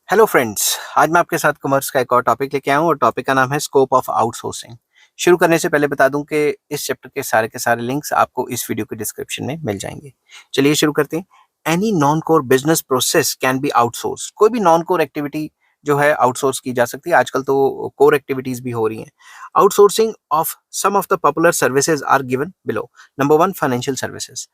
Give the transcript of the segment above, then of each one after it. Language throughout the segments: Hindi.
हेलो फ्रेंड्स, आज मैं आपके साथ कॉमर्स का एक और टॉपिक लेके आया हूँ और टॉपिक का नाम है स्कोप ऑफ आउटसोर्सिंग। शुरू करने से पहले बता दूं कि इस चैप्टर के सारे लिंक्स आपको इस वीडियो के डिस्क्रिप्शन में मिल जाएंगे। चलिए शुरू करते हैं। Any non core business process can be outsource. कोई भी नॉन कोर एक्टिविटी जो है आउटसोर्स की जा सकती है। आजकल तो कोर एक्टिविटीज भी हो रही हैं। Outsourcing of some of the popular services are given below. Number one, financial services.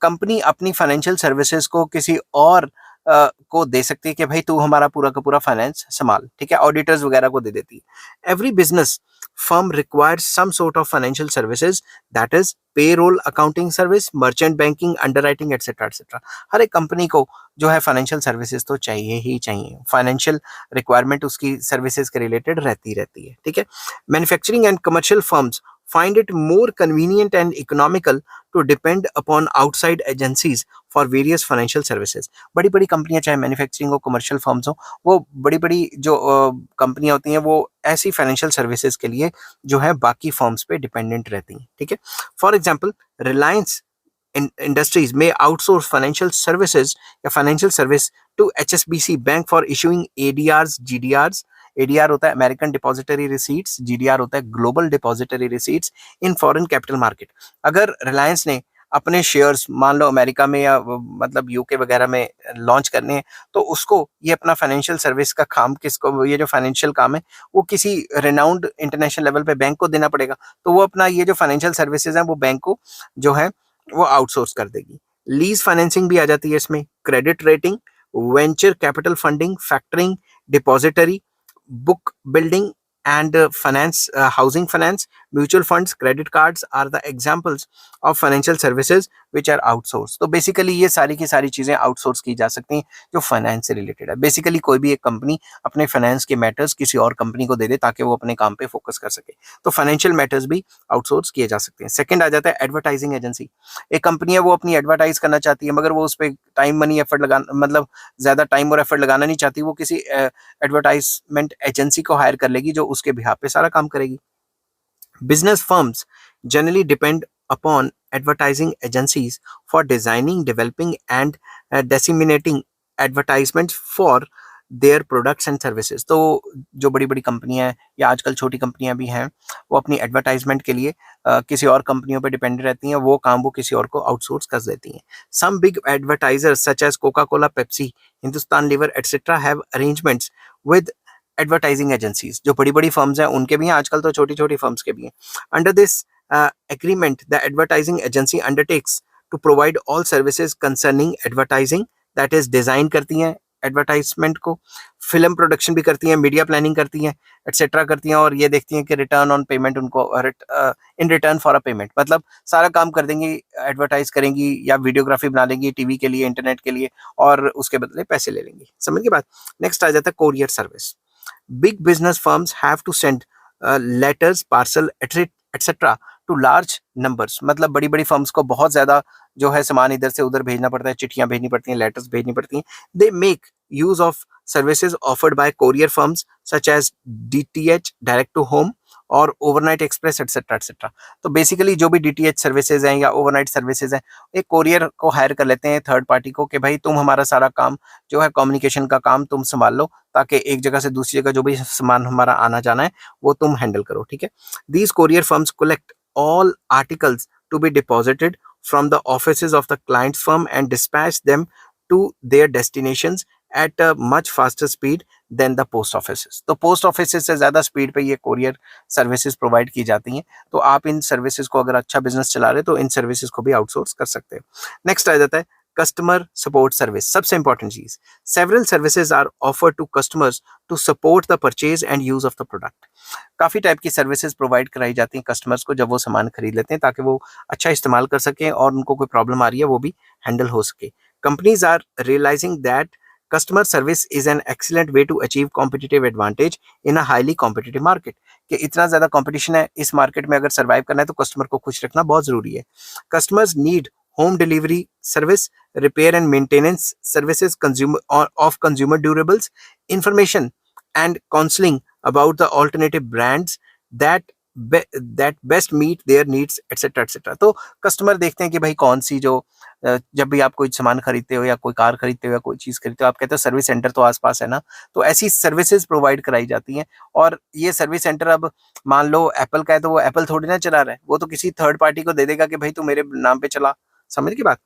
Company अपनी फाइनेंशियल सर्विसेज को किसी और को दे सकती है कि भाई तू हमारा पूरा का पूरा फाइनेंस संभाल, ठीक है। ऑडिटर्स वगैरह को दे देती है। Every business firm requires some sort of financial services, that is payroll accounting service, merchant banking, underwriting etcetera etcetera. हर एक कंपनी को जो है फाइनेंशियल सर्विसेज तो चाहिए ही चाहिए। फाइनेंशियल रिक्वायरमेंट उसकी सर्विसेज के रिलेटेड रहती है, ठीक है। Manufacturing and commercial firms find it more convenient and economical to depend upon outside agencies for various financial services। बड़ी बड़ी कंपनियां, चाहे मैन्युफैक्चरिंग हो, कमर्शियल फर्म्स हो, वो बड़ी बड़ी जो कंपनियां होती हैं वो ऐसी फाइनेंशियल सर्विसेज के लिए जो है बाकी फर्म्स पे डिपेंडेंट रहती हैं, ठीक है। For example, Reliance industries may outsource financial services या financial service to HSBC Bank for issuing ADRs, GDRs। ADR होता है अमेरिकन डिपॉजिटरी रिसीट्स, GDR होता है global depository receipts in foreign capital market. अगर रिलायंस ने अपने शेयर्स मान लो अमेरिका में या मतलब यूके वगैरह में लॉन्च करने हैं, तो उसको ये अपना फाइनेंशियल सर्विस का काम किसको, ये जो फाइनेंशियल काम है वो किसी रिनाउंड इंटरनेशनल लेवल पे बैंक को देना पड़ेगा। तो वो अपना ये जो फाइनेंशियल सर्विसेज हैं वो बैंक को जो है वो आउटसोर्स कर देगी। लीज फाइनेंसिंग भी आ जाती है इसमें। Credit rating, venture capital funding, factoring, depository, book building and finance, housing finance, mutual funds, credit cards are the examples of financial services which are outsourced। तो बेसिकली ये सारी की सारी चीजें आउटसोर्स की जा सकती हैं जो फाइनेंस से रिलेटेड है। बेसिकली कोई भी एक कंपनी अपने फाइनेंस के मैटर्स किसी और कंपनी को दे दे ताकि वो अपने काम पे फोकस कर सके, तो फाइनेंशियल मैटर्स भी आउटसोर्स किए जा सकते हैं। सेकंड आ जाता है एडवर्टाइजिंग एजेंसी। एक कंपनी है वो अपनी एडवर्टाइज करना चाहती है मगर वो उस पर टाइम मनी एफर्ट लगा मतलब ज्यादा टाइम और एफर्ट लगाना नहीं चाहती, वो किसी एडवर्टाइजमेंट एजेंसी को हायर कर लेगी जो उसके बिहाफ पे सारा काम करेगी। Business firms generally depend upon advertising agencies for designing, developing and disseminating advertisements for their products and services. तो जो बड़ी बड़ी कंपनियां हैं या आजकल छोटी कंपनियां भी हैं वो अपनी एडवर्टाइजमेंट के लिए किसी और कंपनियों पर डिपेंड रहती हैं, वो काम वो किसी और को आउटसोर्स कर देती हैं। Some big advertisers such as Coca Cola, Pepsi, Hindustan Lever etcetera have arrangements with advertising agencies. जो बड़ी बड़ी फर्म्स हैं उनके भी हैं, आजकल तो छोटी छोटी फर्म्स के भी हैं। Under this agreement the advertising agency undertakes to provide all services concerning advertising, that is design करती हैं एडवर्टाइजमेंट को, फिल्म प्रोडक्शन भी करती हैं, मीडिया प्लानिंग करती हैं, एटसेट्रा करती हैं, और ये देखती हैं कि रिटर्न ऑन पेमेंट उनको in return for a payment, मतलब सारा काम कर देंगी, एडवर्टाइज करेंगी या वीडियोग्राफी बना लेंगी टीवी के लिए, इंटरनेट के लिए, और उसके बदले पैसे ले लेंगी। समझ के बाद नेक्स्ट आ जाता है courier service. Big business firms have to send letters, parcel, etc. to large numbers। मतलब बड़ी बड़ी फर्म्स को बहुत ज्यादा जो है सामान इधर से उधर भेजना पड़ता है, चिट्ठियां भेजनी पड़ती हैं, लेटर्स भेजनी पड़ती हैं। They make use of services offered by courier firms such as DTH, direct to home, और ओवरनाइट एक्सप्रेस एटसेट्रा एटसेट्रा। तो बेसिकली जो भी DTH सर्विसेज हैं या ओवरनाइट सर्विसेज हैं, एक कोरियर को हायर कर लेते हैं, थर्ड पार्टी को, कि भाई तुम हमारा सारा काम जो है कम्युनिकेशन का काम तुम संभाल लो, ताकि एक जगह से दूसरी जगह जो भी सामान हमारा आना जाना है वो तुम हैंडल करो, ठीक है। These courier firms collect all articles to be deposited from the offices of the client's firm and dispatch them to their destinations at a much faster speed than the post offices। तो पोस्ट ऑफिस से ज्यादा स्पीड पे ये कोरियर सर्विसेज प्रोवाइड की जाती हैं। तो आप इन सर्विसेज को अगर अच्छा बिजनेस चला रहे तो इन सर्विसेज को भी आउटसोर्स कर सकते हैं। नेक्स्ट आ जाता है कस्टमर सपोर्ट सर्विस, सबसे इंपॉर्टेंट चीज। Several services are offered to customers to support the purchase and use of the product. काफी टाइप की सर्विसेज प्रोवाइड कराई जाती हैं कस्टमर्स को जब वो सामान खरीद लेते हैं, ताकि वो अच्छा इस्तेमाल कर सकें और उनको कोई प्रॉब्लम आ रही है वो भी हैंडल हो सके। Companies are realizing that customer service is an excellent way to achieve competitive advantage in a highly competitive market. कि इतना ज्यादा कॉम्पिटिशन है इस मार्केट में, अगर सर्वाइव करना है तो कस्टमर को खुश रखना बहुत जरूरी है। Customers need home delivery service, repair and maintenance services, of consumer durables, information and counseling about the alternative brands that that best meet their needs etcetera etcetera. तो कस्टमर देखते हैं कि भाई कौन सी जो जब भी आप कोई सामान खरीदते हो या कोई कार खरीदते हो या कोई चीज़ खरीदते हो, आप कहते हो सर्विस सेंटर तो आस-पास है ना, तो ऐसी सर्विसेज़ प्रोवाइड कराई जाती हैं। और ये सर्विस सेंटर अब मान लो एप्पल का है, तो वो एप्पल थोड़ी ना चला रहा है, वो तो किसी थर्ड पार्टी को दे देगा कि भाई तू मेरे नाम पे चला। समझ गए बात?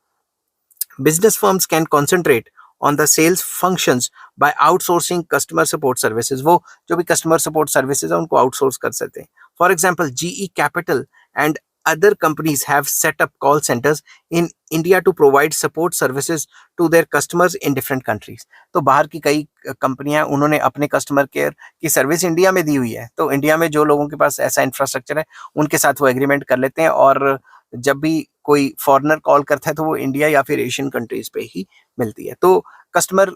Business firms can concentrate on the sales functions by outsourcing customer support services। वो जो भी customer support services है उनको outsource कर सकते हैं। For example, GE Capital and other companies have set up call centers in India to provide support services to their customers in different countries। तो बाहर की कई कंपनियां उन्होंने अपने कस्टमर केयर की सर्विस इंडिया में दी हुई है, तो इंडिया में जो लोगों के पास ऐसा इंफ्रास्ट्रक्चर है उनके साथ वो एग्रीमेंट कर लेते हैं, और जब भी कोई फॉरेनर कॉल करता है तो वो इंडिया या फिर एशियन कंट्रीज पे ही मिलती है। तो कस्टमर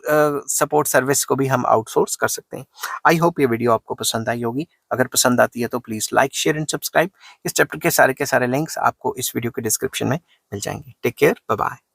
सपोर्ट सर्विस को भी हम आउटसोर्स कर सकते हैं। आई होप ये वीडियो आपको पसंद आई होगी। अगर पसंद आती है तो please like, share and subscribe. इस चैप्टर के सारे लिंक्स आपको इस वीडियो के डिस्क्रिप्शन में मिल जाएंगे। Take care, bye bye.